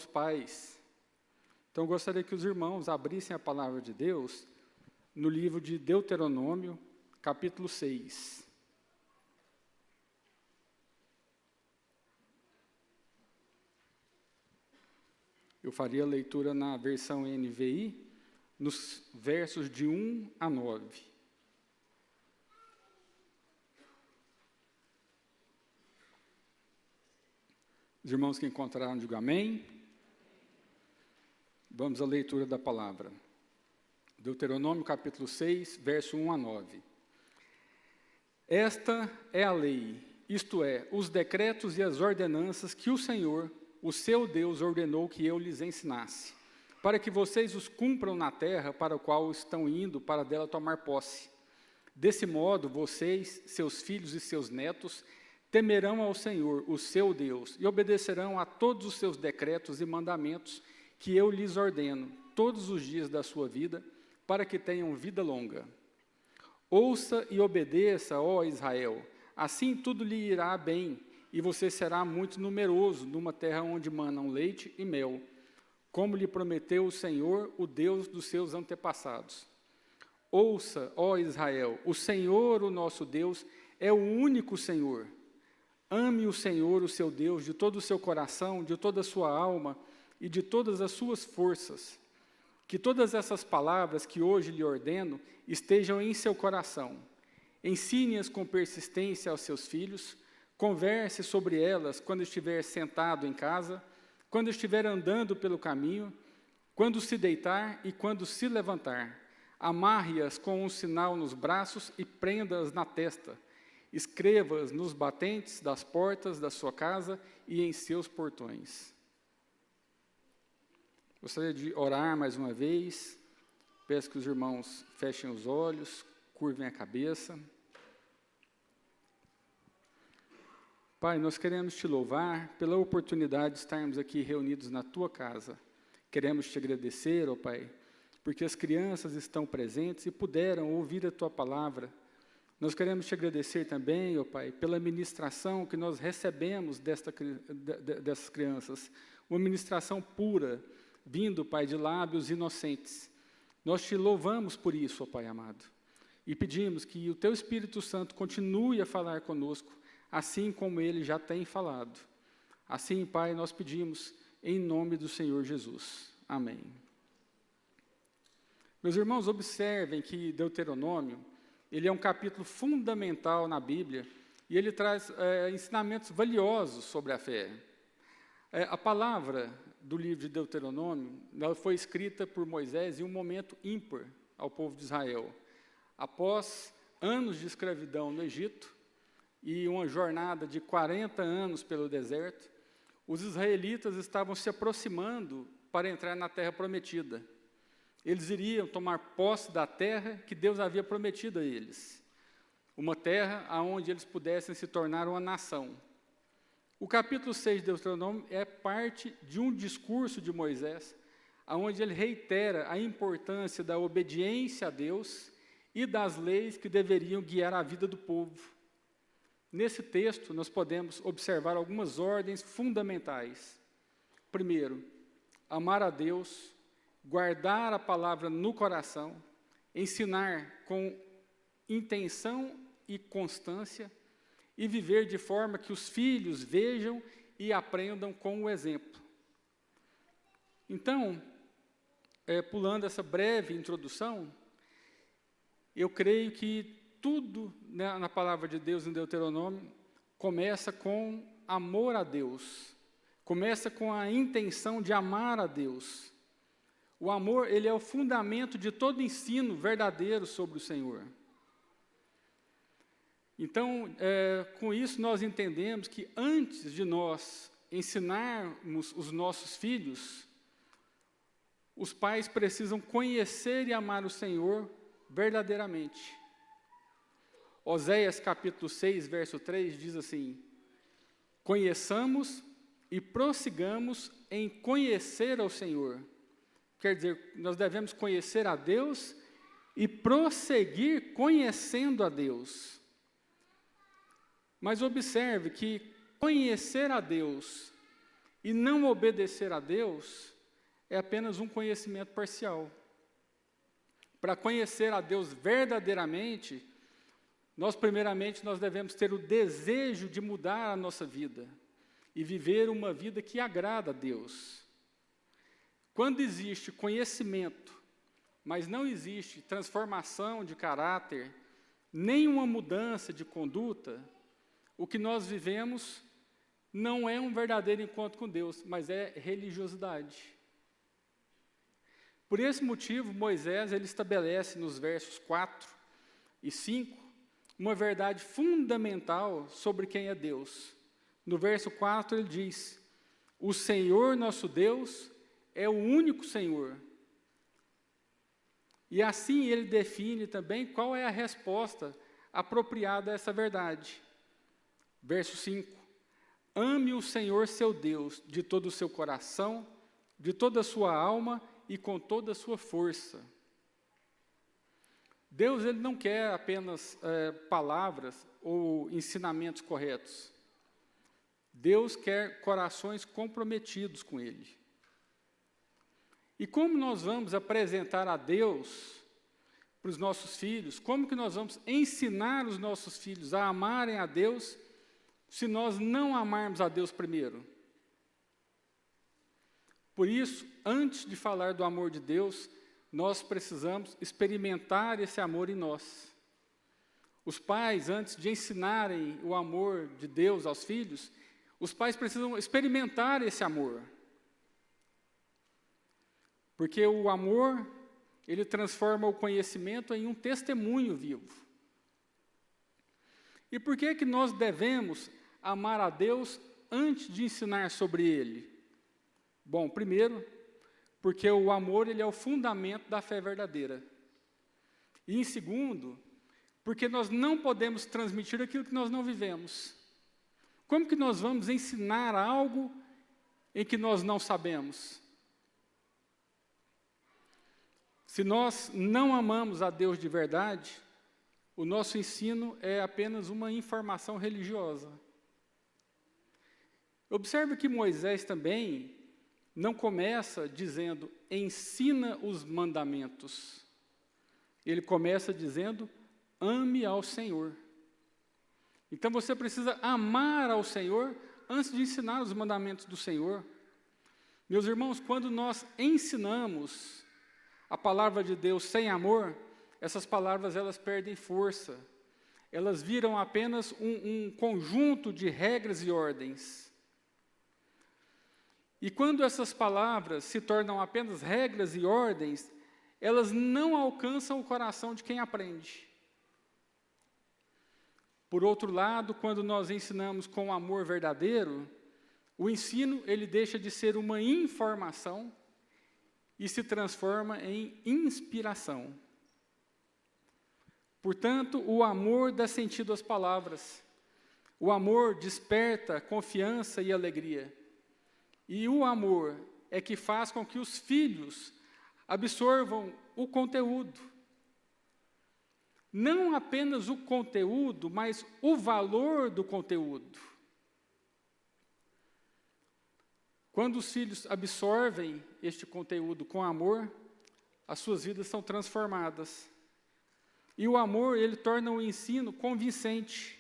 pais. Então, eu gostaria que os irmãos abrissem a palavra de Deus no livro de Deuteronômio, capítulo 6. Eu faria a leitura na versão NVI, nos versos de 1 a 9. Os irmãos que encontraram, digam amém. Vamos à leitura da palavra. Deuteronômio capítulo 6, verso 1 a 9. Esta é a lei, isto é, os decretos e as ordenanças que o Senhor, o seu Deus, ordenou que eu lhes ensinasse, para que vocês os cumpram na terra para a qual estão indo para dela tomar posse. Desse modo, vocês, seus filhos e seus netos, temerão ao Senhor, o seu Deus, e obedecerão a todos os seus decretos e mandamentos que eu lhes ordeno, todos os dias da sua vida, para que tenham vida longa. Ouça e obedeça, ó Israel, assim tudo lhe irá bem, e você será muito numeroso numa terra onde manam leite e mel, como lhe prometeu o Senhor, o Deus dos seus antepassados. Ouça, ó Israel, o Senhor, o nosso Deus, é o único Senhor. Ame o Senhor, o seu Deus, de todo o seu coração, de toda a sua alma e de todas as suas forças. Que todas essas palavras que hoje lhe ordeno estejam em seu coração. Ensine-as com persistência aos seus filhos, converse sobre elas quando estiver sentado em casa, quando estiver andando pelo caminho, quando se deitar e quando se levantar. Amarre-as com um sinal nos braços e prenda-as na testa. Escreva-as nos batentes das portas da sua casa e em seus portões. Gostaria de orar mais uma vez. Peço que os irmãos fechem os olhos, curvem a cabeça. Pai, nós queremos te louvar pela oportunidade de estarmos aqui reunidos na tua casa. Queremos te agradecer, ó Pai, porque as crianças estão presentes e puderam ouvir a tua palavra. Nós queremos te agradecer também, ó Pai, pela ministração que nós recebemos dessas crianças, uma ministração pura, vindo, Pai, de lábios inocentes. Nós te louvamos por isso, ó Pai amado, e pedimos que o teu Espírito Santo continue a falar conosco, assim como ele já tem falado. Assim, Pai, nós pedimos em nome do Senhor Jesus. Amém. Meus irmãos, observem que Deuteronômio, ele é um capítulo fundamental na Bíblia, e ele traz ensinamentos valiosos sobre a fé. A palavra do livro de Deuteronômio, ela foi escrita por Moisés em um momento ímpar ao povo de Israel. Após anos de escravidão no Egito, e uma jornada de 40 anos pelo deserto, os israelitas estavam se aproximando para entrar na terra prometida. Eles iriam tomar posse da terra que Deus havia prometido a eles, uma terra onde eles pudessem se tornar uma nação. O capítulo 6 de Deuteronômio é parte de um discurso de Moisés, onde ele reitera a importância da obediência a Deus e das leis que deveriam guiar a vida do povo. Nesse texto, nós podemos observar algumas ordens fundamentais. Primeiro, amar a Deus, guardar a palavra no coração, ensinar com intenção e constância, e viver de forma que os filhos vejam e aprendam com o exemplo. Então, pulando essa breve introdução, eu creio que tudo na palavra de Deus em Deuteronômio começa com amor a Deus, começa com a intenção de amar a Deus. O amor, ele é o fundamento de todo ensino verdadeiro sobre o Senhor. Então, com isso nós entendemos que antes de nós ensinarmos os nossos filhos, os pais precisam conhecer e amar o Senhor verdadeiramente. Oséias capítulo 6, verso 3 diz assim: conheçamos e prossigamos em conhecer ao Senhor. Quer dizer, nós devemos conhecer a Deus e prosseguir conhecendo a Deus. Mas observe que conhecer a Deus E não obedecer a Deus é apenas um conhecimento parcial. Para conhecer a Deus verdadeiramente, primeiramente nós devemos ter o desejo de mudar a nossa vida e viver uma vida que agrada a Deus. Quando existe conhecimento, mas não existe transformação de caráter, nem uma mudança de conduta, o que nós vivemos não é um verdadeiro encontro com Deus, mas é religiosidade. Por esse motivo, Moisés ele estabelece nos versos 4 e 5 uma verdade fundamental sobre quem é Deus. No verso 4 ele diz: o Senhor nosso Deus é o único Senhor. E assim ele define também qual é a resposta apropriada a essa verdade. Verso 5: ame o Senhor seu Deus de todo o seu coração, de toda a sua alma e com toda a sua força. Deus ele não quer apenas palavras ou ensinamentos corretos. Deus quer corações comprometidos com Ele. E como nós vamos apresentar a Deus para os nossos filhos? Como que nós vamos ensinar os nossos filhos a amarem a Deus se nós não amarmos a Deus primeiro? Por isso, antes de falar do amor de Deus, nós precisamos experimentar esse amor em nós. Os pais, antes de ensinarem o amor de Deus aos filhos, os pais precisam experimentar esse amor. Porque o amor, ele transforma o conhecimento em um testemunho vivo. E por que nós devemos amar a Deus antes de ensinar sobre Ele? Bom, primeiro, porque o amor ele é o fundamento da fé verdadeira. E em segundo, porque nós não podemos transmitir aquilo que nós não vivemos. Como que nós vamos ensinar algo em que nós não sabemos? Se nós não amamos a Deus de verdade, o nosso ensino é apenas uma informação religiosa. Observe que Moisés também não começa dizendo, ensina os mandamentos. Ele começa dizendo, ame ao Senhor. Então você precisa amar ao Senhor antes de ensinar os mandamentos do Senhor. Meus irmãos, quando nós ensinamos a palavra de Deus sem amor, essas palavras elas perdem força. Elas viram apenas um conjunto de regras e ordens. E quando essas palavras se tornam apenas regras e ordens, elas não alcançam o coração de quem aprende. Por outro lado, quando nós ensinamos com amor verdadeiro, o ensino ele deixa de ser uma informação e se transforma em inspiração. Portanto, o amor dá sentido às palavras. O amor desperta confiança e alegria. E o amor é que faz com que os filhos absorvam o conteúdo. Não apenas o conteúdo, mas o valor do conteúdo. Quando os filhos absorvem este conteúdo com amor, as suas vidas são transformadas. E o amor, ele torna o ensino convincente.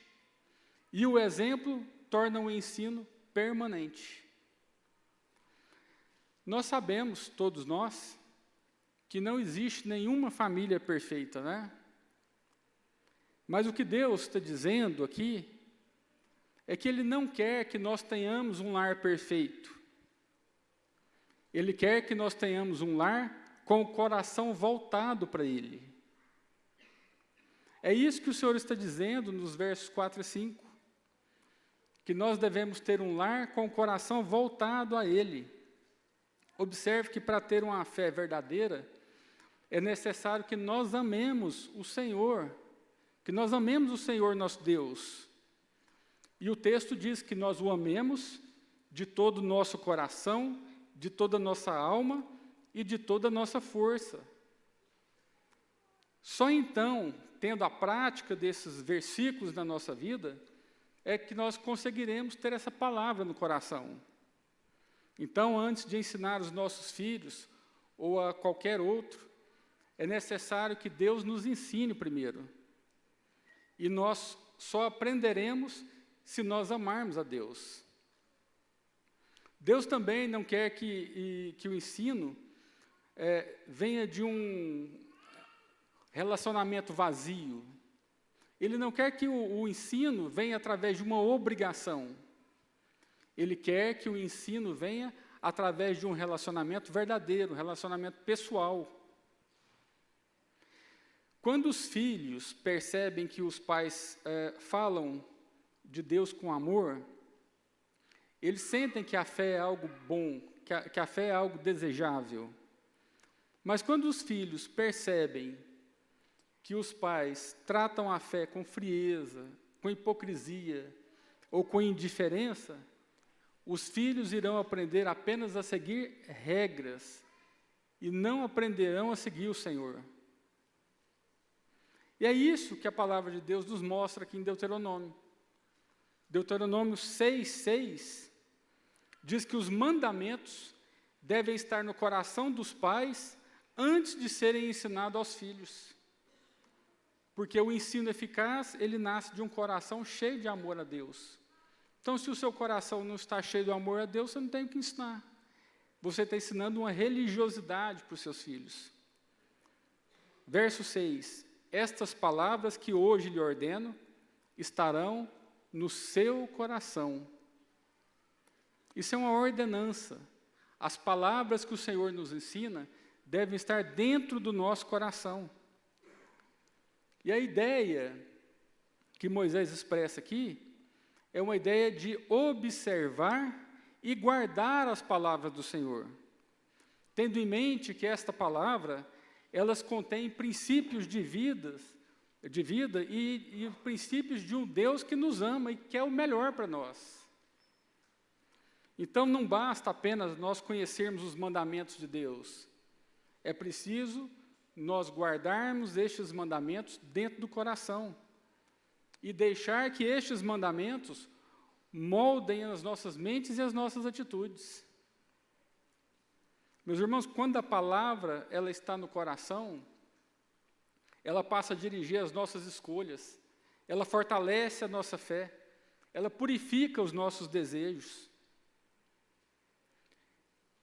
E o exemplo torna o ensino permanente. Nós sabemos, todos nós, que não existe nenhuma família perfeita, né? Mas o que Deus está dizendo aqui é que Ele não quer que nós tenhamos um lar perfeito. Ele quer que nós tenhamos um lar com o coração voltado para Ele. É isso que o Senhor está dizendo nos versos 4 e 5. Que nós devemos ter um lar com o coração voltado a Ele. Observe que para ter uma fé verdadeira, é necessário que nós amemos o Senhor. Que nós amemos o Senhor nosso Deus. E o texto diz que nós o amemos de todo o nosso coração, de toda a nossa alma e de toda a nossa força. Só então, tendo a prática desses versículos na nossa vida, é que nós conseguiremos ter essa palavra no coração. Então, antes de ensinar os nossos filhos, ou a qualquer outro, é necessário que Deus nos ensine primeiro. E nós só aprenderemos se nós amarmos a Deus. Deus também não quer que o ensino venha de um relacionamento vazio. Ele não quer que o ensino venha através de uma obrigação. Ele quer que o ensino venha através de um relacionamento verdadeiro, um relacionamento pessoal. Quando os filhos percebem que os pais falam de Deus com amor, eles sentem que a fé é algo bom, que a fé é algo desejável. Mas quando os filhos percebem que os pais tratam a fé com frieza, com hipocrisia ou com indiferença, os filhos irão aprender apenas a seguir regras e não aprenderão a seguir o Senhor. E é isso que a palavra de Deus nos mostra aqui em Deuteronômio. Deuteronômio 6:6 diz que os mandamentos devem estar no coração dos pais antes de serem ensinados aos filhos. Porque o ensino eficaz, ele nasce de um coração cheio de amor a Deus. Então, se o seu coração não está cheio de amor a Deus, você não tem o que ensinar. Você está ensinando uma religiosidade para os seus filhos. Verso 6. Estas palavras que hoje lhe ordeno estarão no seu coração. Isso é uma ordenança. As palavras que o Senhor nos ensina devem estar dentro do nosso coração. E a ideia que Moisés expressa aqui é uma ideia de observar e guardar as palavras do Senhor, tendo em mente que esta palavra, elas contêm princípios de vida e princípios de um Deus que nos ama e quer o melhor para nós. Então, não basta apenas nós conhecermos os mandamentos de Deus. É preciso nós guardarmos estes mandamentos dentro do coração e deixar que estes mandamentos moldem as nossas mentes e as nossas atitudes. Meus irmãos, quando a palavra ela está no coração, ela passa a dirigir as nossas escolhas, ela fortalece a nossa fé, ela purifica os nossos desejos.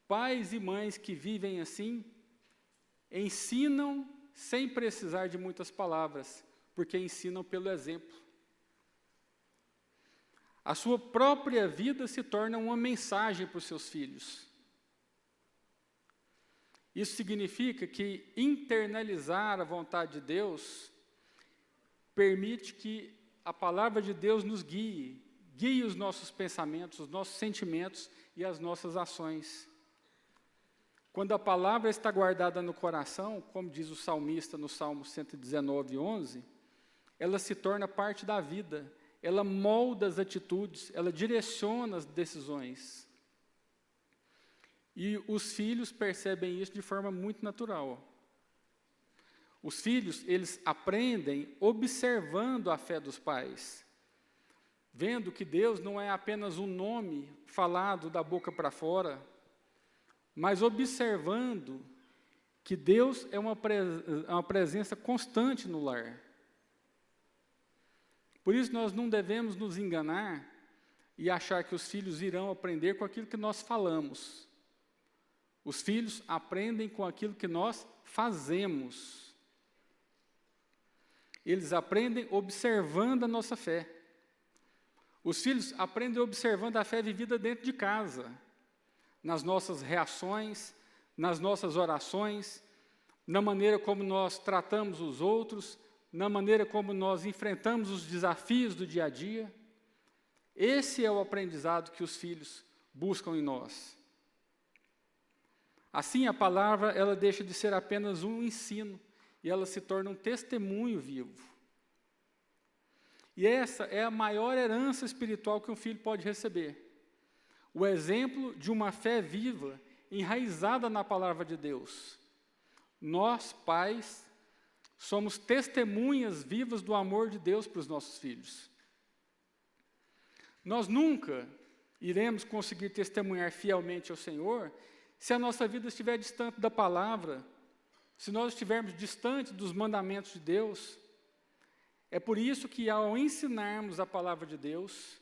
Pais e mães que vivem assim, ensinam sem precisar de muitas palavras, porque ensinam pelo exemplo. A sua própria vida se torna uma mensagem para os seus filhos. Isso significa que internalizar a vontade de Deus permite que a palavra de Deus nos guie os nossos pensamentos, os nossos sentimentos e as nossas ações. Quando a palavra está guardada no coração, como diz o salmista no Salmo 119:11, ela se torna parte da vida, ela molda as atitudes, ela direciona as decisões. E os filhos percebem isso de forma muito natural. Os filhos, eles aprendem observando a fé dos pais, vendo que Deus não é apenas um nome falado da boca para fora, mas observando que Deus é uma presença constante no lar. Por isso, nós não devemos nos enganar e achar que os filhos irão aprender com aquilo que nós falamos. Os filhos aprendem com aquilo que nós fazemos. Eles aprendem observando a nossa fé. Os filhos aprendem observando a fé vivida dentro de casa, nas nossas reações, nas nossas orações, na maneira como nós tratamos os outros, na maneira como nós enfrentamos os desafios do dia a dia. Esse é o aprendizado que os filhos buscam em nós. Assim, a palavra ela deixa de ser apenas um ensino e ela se torna um testemunho vivo. E essa é a maior herança espiritual que um filho pode receber. O exemplo de uma fé viva, enraizada na palavra de Deus. Nós, pais, somos testemunhas vivas do amor de Deus para os nossos filhos. Nós nunca iremos conseguir testemunhar fielmente ao Senhor se a nossa vida estiver distante da palavra, se nós estivermos distante dos mandamentos de Deus. É por isso que, ao ensinarmos a palavra de Deus,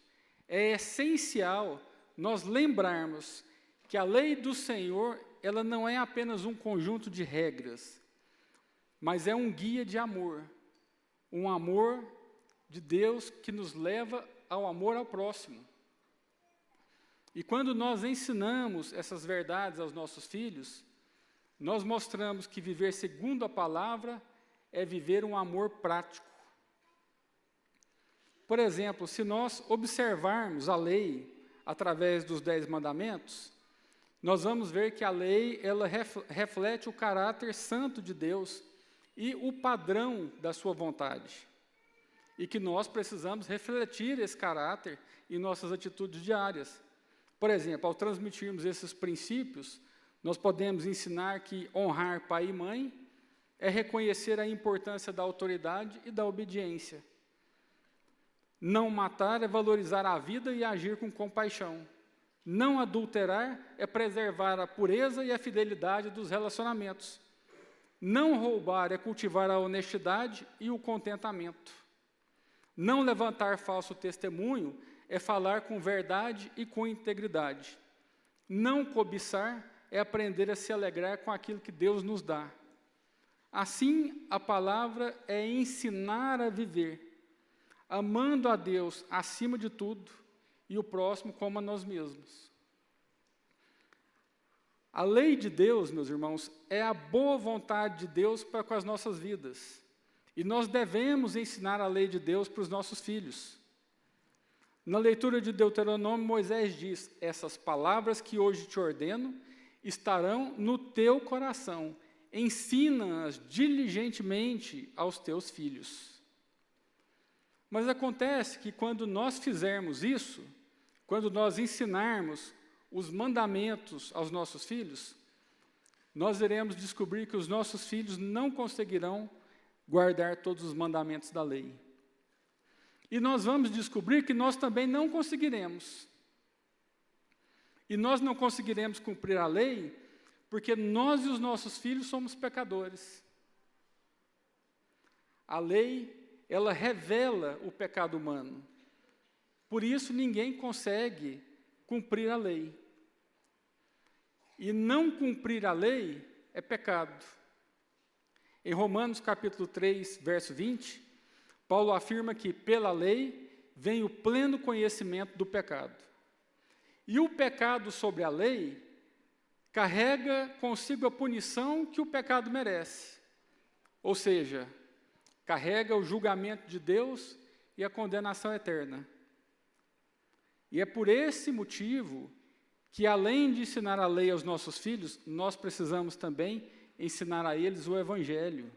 é essencial nós lembrarmos que a lei do Senhor, ela não é apenas um conjunto de regras, mas é um guia de amor, um amor de Deus que nos leva ao amor ao próximo. E quando nós ensinamos essas verdades aos nossos filhos, nós mostramos que viver segundo a palavra é viver um amor prático. Por exemplo, se nós observarmos a lei através dos 10 mandamentos, nós vamos ver que a lei ela reflete o caráter santo de Deus e o padrão da sua vontade. E que nós precisamos refletir esse caráter em nossas atitudes diárias. Por exemplo, ao transmitirmos esses princípios, nós podemos ensinar que honrar pai e mãe é reconhecer a importância da autoridade e da obediência. Não matar é valorizar a vida e agir com compaixão. Não adulterar é preservar a pureza e a fidelidade dos relacionamentos. Não roubar é cultivar a honestidade e o contentamento. Não levantar falso testemunho é falar com verdade e com integridade. Não cobiçar é aprender a se alegrar com aquilo que Deus nos dá. Assim, a palavra é ensinar a viver, amando a Deus acima de tudo e o próximo como a nós mesmos. A lei de Deus, meus irmãos, é a boa vontade de Deus para com as nossas vidas. E nós devemos ensinar a lei de Deus para os nossos filhos. Na leitura de Deuteronômio, Moisés diz: essas palavras que hoje te ordeno estarão no teu coração, ensina-as diligentemente aos teus filhos. Mas acontece que quando nós fizermos isso, quando nós ensinarmos os mandamentos aos nossos filhos, nós iremos descobrir que os nossos filhos não conseguirão guardar todos os mandamentos da lei. E nós vamos descobrir que nós também não conseguiremos. E nós não conseguiremos cumprir a lei porque nós e os nossos filhos somos pecadores. A lei, ela revela o pecado humano. Por isso, ninguém consegue cumprir a lei. E não cumprir a lei é pecado. Em Romanos capítulo 3, verso 20, Paulo afirma que pela lei vem o pleno conhecimento do pecado. E o pecado sobre a lei carrega consigo a punição que o pecado merece. Ou seja, carrega o julgamento de Deus e a condenação eterna. E é por esse motivo que, além de ensinar a lei aos nossos filhos, nós precisamos também ensinar a eles o Evangelho.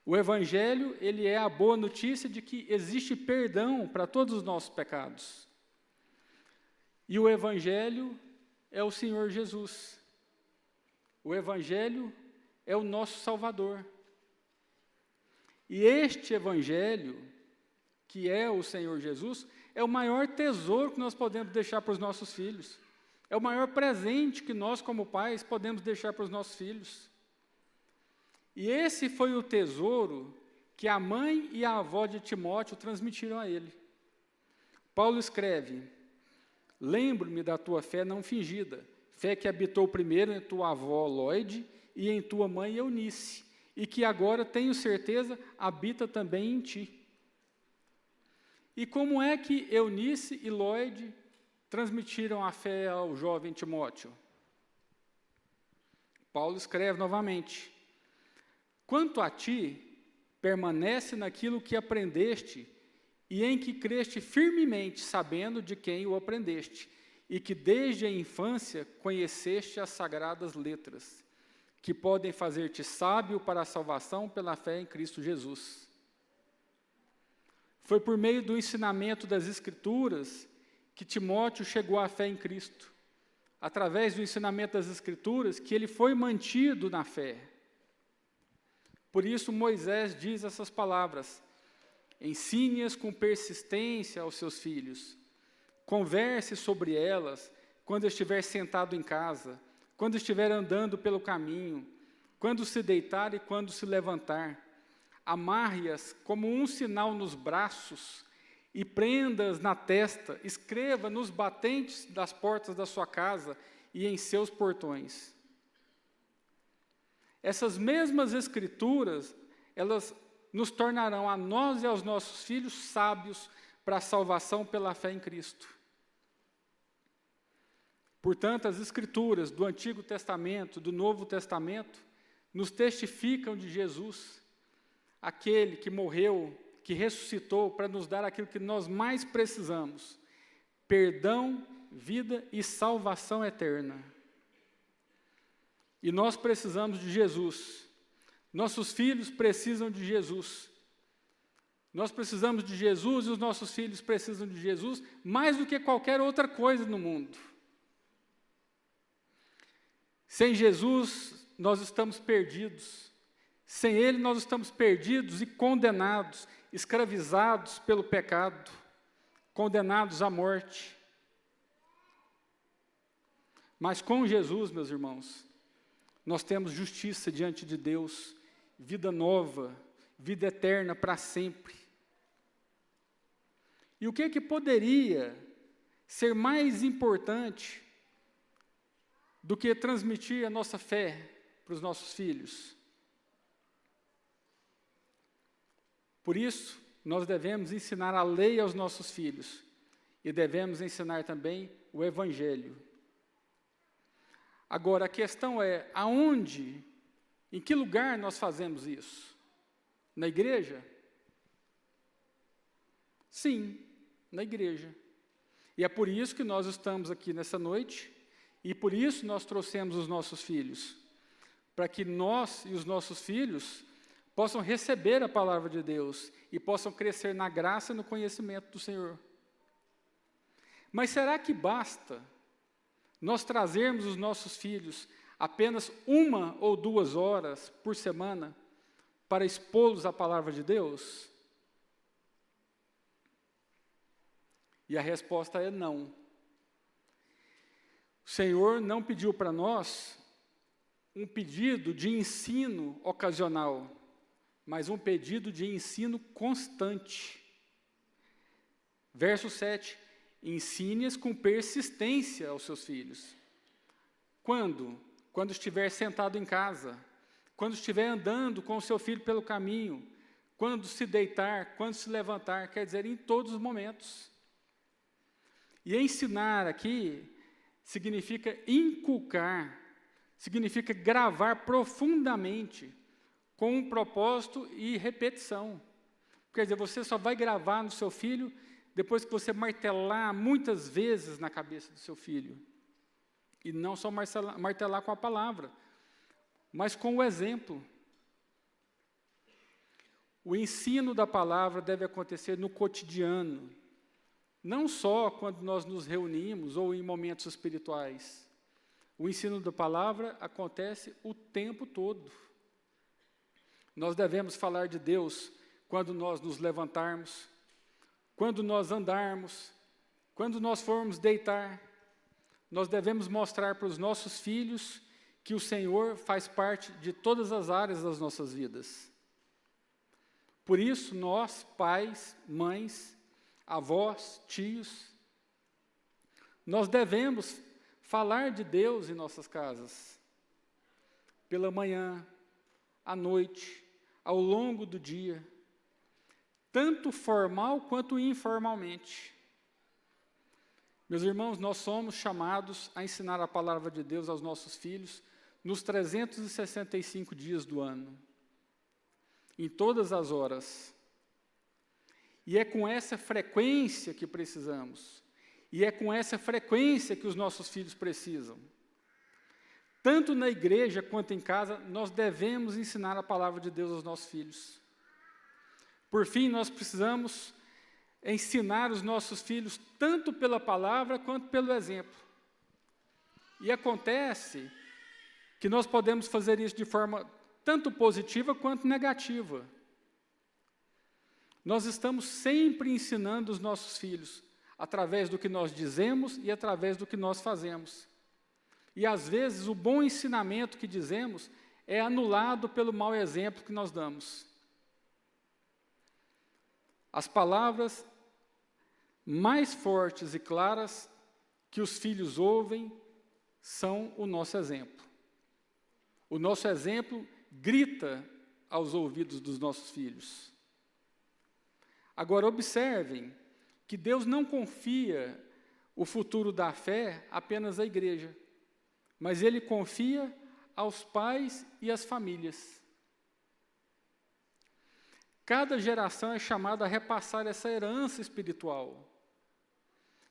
O Evangelho, ele é a boa notícia de que existe perdão para todos os nossos pecados. E o Evangelho é o Senhor Jesus. O Evangelho é o nosso Salvador. E este Evangelho, que é o Senhor Jesus, é o maior tesouro que nós podemos deixar para os nossos filhos. É o maior presente que nós, como pais, podemos deixar para os nossos filhos. E esse foi o tesouro que a mãe e a avó de Timóteo transmitiram a ele. Paulo escreve: lembro-me da tua fé não fingida, fé que habitou primeiro em tua avó Lóide e em tua mãe Eunice, e que agora, tenho certeza, habita também em ti. E como é que Eunice e Lóide transmitiram a fé ao jovem Timóteo? Paulo escreve novamente: quanto a ti, permanece naquilo que aprendeste e em que creste firmemente, sabendo de quem o aprendeste, e que desde a infância conheceste as sagradas letras, que podem fazer-te sábio para a salvação pela fé em Cristo Jesus. Foi por meio do ensinamento das Escrituras que Timóteo chegou à fé em Cristo. Através do ensinamento das Escrituras que ele foi mantido na fé. Por isso Moisés diz essas palavras: ensine-as com persistência aos seus filhos. converse sobre elas quando estiver sentado em casa, quando estiver andando pelo caminho, quando se deitar e quando se levantar. Amarre-as como um sinal nos braços e prenda-as na testa, escreva nos batentes das portas da sua casa e em seus portões. Essas mesmas escrituras, elas nos tornarão a nós e aos nossos filhos sábios para a salvação pela fé em Cristo. Portanto, as escrituras do Antigo Testamento, do Novo Testamento, nos testificam de Jesus, aquele que morreu, que ressuscitou para nos dar aquilo que nós mais precisamos: perdão, vida e salvação eterna. E nós precisamos de Jesus. Nossos filhos precisam de Jesus. Nós precisamos de Jesus e os nossos filhos precisam de Jesus mais do que qualquer outra coisa no mundo. Sem Jesus, nós estamos perdidos. Sem Ele, nós estamos perdidos e condenados, escravizados pelo pecado, condenados à morte. Mas com Jesus, meus irmãos, nós temos justiça diante de Deus, vida nova, vida eterna para sempre. E o que poderia ser mais importante do que transmitir a nossa fé para os nossos filhos? Por isso, nós devemos ensinar a lei aos nossos filhos e devemos ensinar também o Evangelho. Agora, a questão é, aonde, em que lugar nós fazemos isso? Na igreja? Sim, na igreja. E é por isso que nós estamos aqui nessa noite, e por isso nós trouxemos os nossos filhos, para que nós e os nossos filhos possam receber a palavra de Deus e possam crescer na graça e no conhecimento do Senhor. Mas será que basta nós trazermos os nossos filhos apenas 1 ou 2 horas por semana para expô-los à palavra de Deus? E a resposta é não. O Senhor não pediu para nós um pedido de ensino ocasional, mas um pedido de ensino constante. Verso 7, ensine-as com persistência aos seus filhos. Quando? Quando estiver sentado em casa, quando estiver andando com o seu filho pelo caminho, quando se deitar, quando se levantar, quer dizer, em todos os momentos. E ensinar aqui significa inculcar, significa gravar profundamente, com um propósito e repetição. Quer dizer, você só vai gravar no seu filho depois que você martelar muitas vezes na cabeça do seu filho. E não só martelar com a palavra, mas com o exemplo. O ensino da palavra deve acontecer no cotidiano, não só quando nós nos reunimos ou em momentos espirituais. O ensino da palavra acontece o tempo todo. Nós devemos falar de Deus quando nós nos levantarmos, quando nós andarmos, quando nós formos deitar. Nós devemos mostrar para os nossos filhos que o Senhor faz parte de todas as áreas das nossas vidas. Por isso, nós, pais, mães, avós, tios, nós devemos falar de Deus em nossas casas, pela manhã, à noite, ao longo do dia, tanto formal quanto informalmente. Meus irmãos, nós somos chamados a ensinar a palavra de Deus aos nossos filhos nos 365 dias do ano, em todas as horas. E é com essa frequência que precisamos, e é com essa frequência que os nossos filhos precisam. Tanto na igreja quanto em casa, nós devemos ensinar a palavra de Deus aos nossos filhos. Por fim, nós precisamos ensinar os nossos filhos tanto pela palavra quanto pelo exemplo. E acontece que nós podemos fazer isso de forma tanto positiva quanto negativa. Nós estamos sempre ensinando os nossos filhos através do que nós dizemos e através do que nós fazemos. E, às vezes, o bom ensinamento que dizemos é anulado pelo mau exemplo que nós damos. As palavras mais fortes e claras que os filhos ouvem são o nosso exemplo. O nosso exemplo grita aos ouvidos dos nossos filhos. Agora, observem que Deus não confia o futuro da fé apenas à igreja, mas Ele confia aos pais e às famílias. Cada geração é chamada a repassar essa herança espiritual.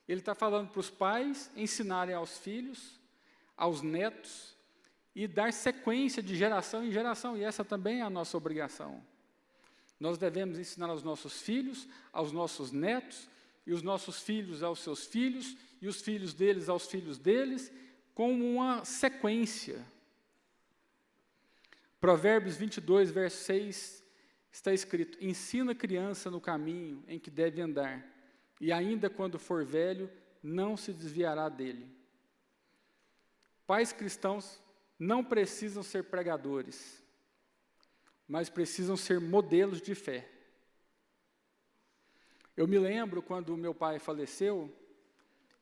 Ele está falando para os pais ensinarem aos filhos, aos netos, e dar sequência de geração em geração, e essa também é a nossa obrigação. Nós devemos ensinar aos nossos filhos, aos nossos netos, e os nossos filhos aos seus filhos, e os filhos deles aos filhos deles, como uma sequência. Provérbios 22, verso 6, está escrito: ensina a criança no caminho em que deve andar, e ainda quando for velho, não se desviará dele. Pais cristãos não precisam ser pregadores, mas precisam ser modelos de fé. Eu me lembro quando meu pai faleceu,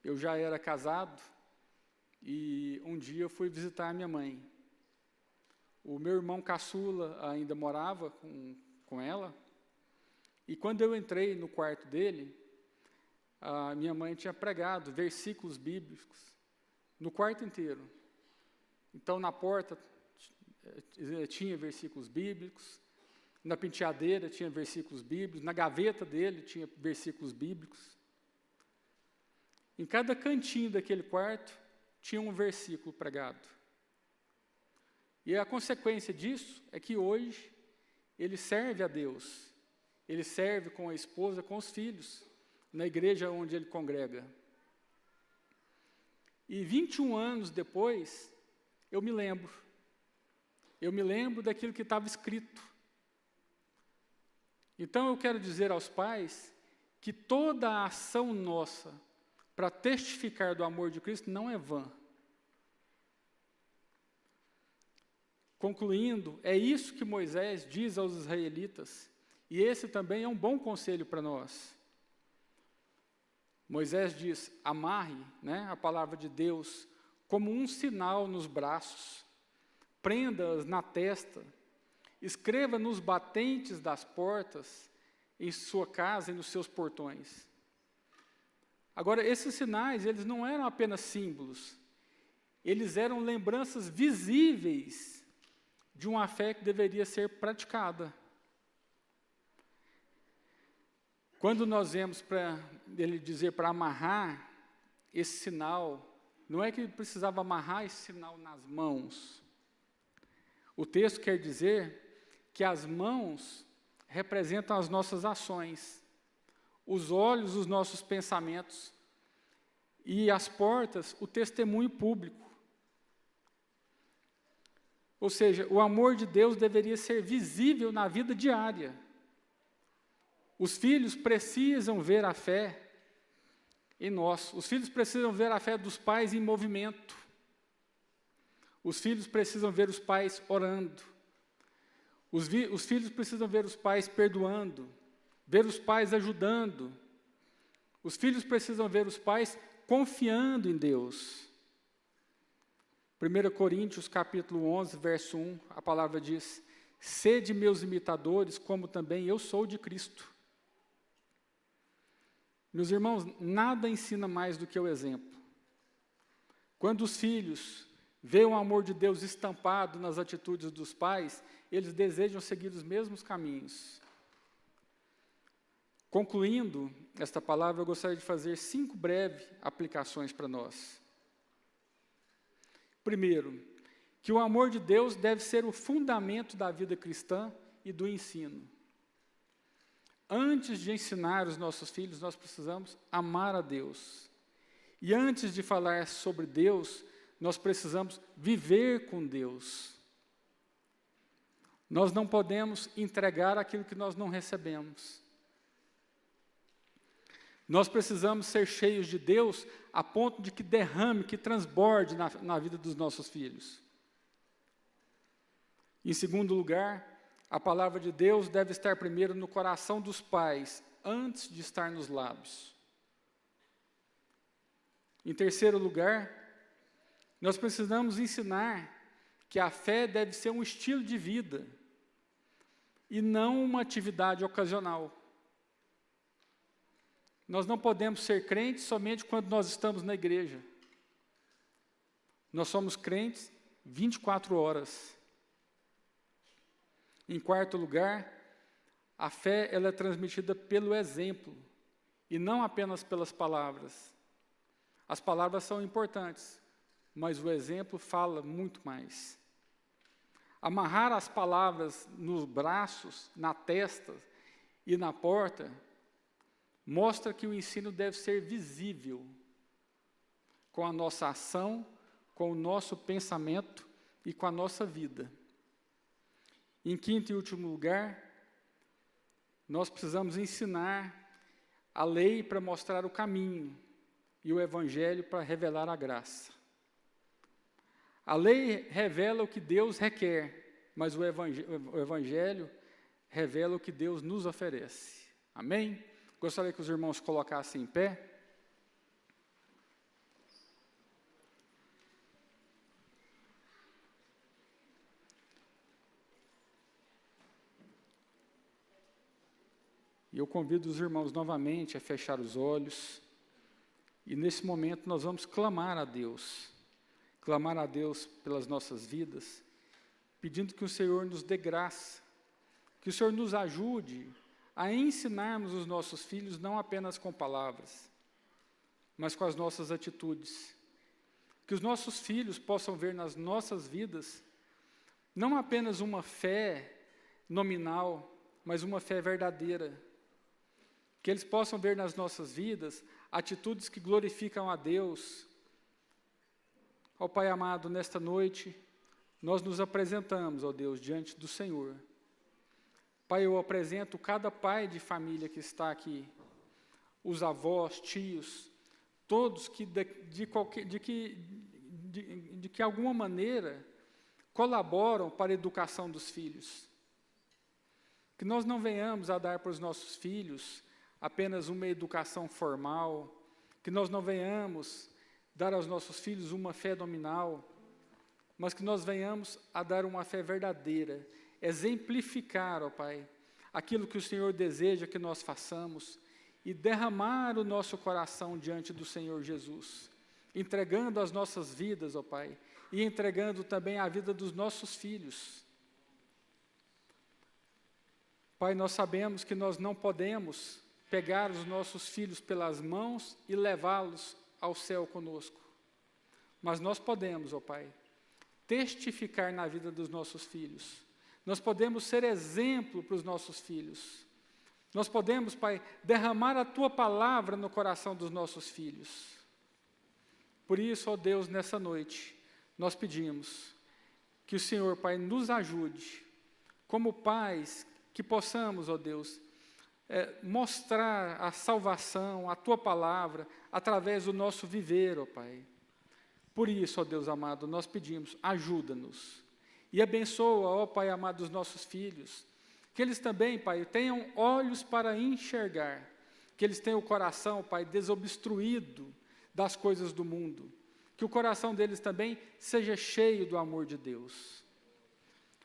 eu já era casado, e um dia eu fui visitar a minha mãe. O meu irmão caçula ainda morava com ela, e quando eu entrei no quarto dele, a minha mãe tinha pregado versículos bíblicos no quarto inteiro. Então, na porta tinha versículos bíblicos, na penteadeira tinha versículos bíblicos, na gaveta dele tinha versículos bíblicos. Em cada cantinho daquele quarto tinha um versículo pregado. E a consequência disso é que hoje ele serve a Deus, ele serve com a esposa, com os filhos, na igreja onde ele congrega. E 21 anos depois, eu me lembro daquilo que estava escrito. Então eu quero dizer aos pais que toda a ação nossa para testificar do amor de Cristo não é vã. Concluindo, é isso que Moisés diz aos israelitas, e esse também é um bom conselho para nós. Moisés diz: amarre, a palavra de Deus como um sinal nos braços, prenda-as na testa, escreva nos batentes das portas, em sua casa e nos seus portões. Agora, esses sinais, eles não eram apenas símbolos, eles eram lembranças visíveis de uma fé que deveria ser praticada. Quando nós vemos ele dizer para amarrar esse sinal, não é que ele precisava amarrar esse sinal nas mãos. O texto quer dizer que as mãos representam as nossas ações, os olhos, os nossos pensamentos, e as portas, o testemunho público. Ou seja, o amor de Deus deveria ser visível na vida diária. Os filhos precisam ver a fé em nós. Os filhos precisam ver a fé dos pais em movimento. Os filhos precisam ver os pais orando. Os filhos precisam ver os pais perdoando, ver os pais ajudando. Os filhos precisam ver os pais confiando em Deus. 1 Coríntios, capítulo 11, verso 1, a palavra diz: sede meus imitadores, como também eu sou de Cristo. Meus irmãos, nada ensina mais do que o exemplo. Quando os filhos veem o amor de Deus estampado nas atitudes dos pais, eles desejam seguir os mesmos caminhos. Concluindo esta palavra, eu gostaria de fazer 5 breves aplicações para nós. Primeiro, que o amor de Deus deve ser o fundamento da vida cristã e do ensino. Antes de ensinar os nossos filhos, nós precisamos amar a Deus. E antes de falar sobre Deus, nós precisamos viver com Deus. Nós não podemos entregar aquilo que nós não recebemos. Nós precisamos ser cheios de Deus a ponto de que derrame, que transborde na vida dos nossos filhos. Em segundo lugar, a palavra de Deus deve estar primeiro no coração dos pais, antes de estar nos lábios. Em terceiro lugar, nós precisamos ensinar que a fé deve ser um estilo de vida e não uma atividade ocasional. Nós não podemos ser crentes somente quando nós estamos na igreja. Nós somos crentes 24 horas. Em quarto lugar, a fé ela é transmitida pelo exemplo e não apenas pelas palavras. As palavras são importantes, mas o exemplo fala muito mais. Amarrar as palavras nos braços, na testa e na porta mostra que o ensino deve ser visível com a nossa ação, com o nosso pensamento e com a nossa vida. Em quinto e último lugar, nós precisamos ensinar a lei para mostrar o caminho e o evangelho para revelar a graça. A lei revela o que Deus requer, mas o evangelho revela o que Deus nos oferece. Amém? Gostaria que os irmãos colocassem em pé. E eu convido os irmãos novamente a fechar os olhos. E nesse momento nós vamos clamar a Deus pelas nossas vidas, pedindo que o Senhor nos dê graça, que o Senhor nos ajude a ensinarmos os nossos filhos não apenas com palavras, mas com as nossas atitudes. Que os nossos filhos possam ver nas nossas vidas não apenas uma fé nominal, mas uma fé verdadeira. Que eles possam ver nas nossas vidas atitudes que glorificam a Deus. Ó Pai amado, nesta noite, nós nos apresentamos, ó Deus, diante do Senhor. Pai, eu apresento cada pai de família que está aqui, os avós, tios, todos que de que alguma maneira colaboram para a educação dos filhos. Que nós não venhamos a dar para os nossos filhos apenas uma educação formal, que nós não venhamos dar aos nossos filhos uma fé nominal, mas que nós venhamos a dar uma fé verdadeira, exemplificar, ó Pai, aquilo que o Senhor deseja que nós façamos e derramar o nosso coração diante do Senhor Jesus, entregando as nossas vidas, ó Pai, e entregando também a vida dos nossos filhos. Pai, nós sabemos que nós não podemos pegar os nossos filhos pelas mãos e levá-los ao céu conosco, mas nós podemos, ó Pai, testificar na vida dos nossos filhos. Nós podemos ser exemplo para os nossos filhos. Nós podemos, Pai, derramar a Tua palavra no coração dos nossos filhos. Por isso, ó Deus, nessa noite, nós pedimos que o Senhor, Pai, nos ajude, como pais, que possamos, ó Deus, mostrar a salvação, a Tua palavra, através do nosso viver, ó Pai. Por isso, ó Deus amado, nós pedimos, ajuda-nos. E abençoa, ó Pai amado, os nossos filhos. Que eles também, Pai, tenham olhos para enxergar. Que eles tenham o coração, Pai, desobstruído das coisas do mundo. Que o coração deles também seja cheio do amor de Deus.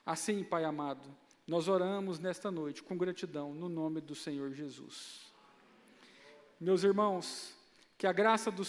Assim, Pai amado, nós oramos nesta noite com gratidão, no nome do Senhor Jesus. Meus irmãos, que a graça do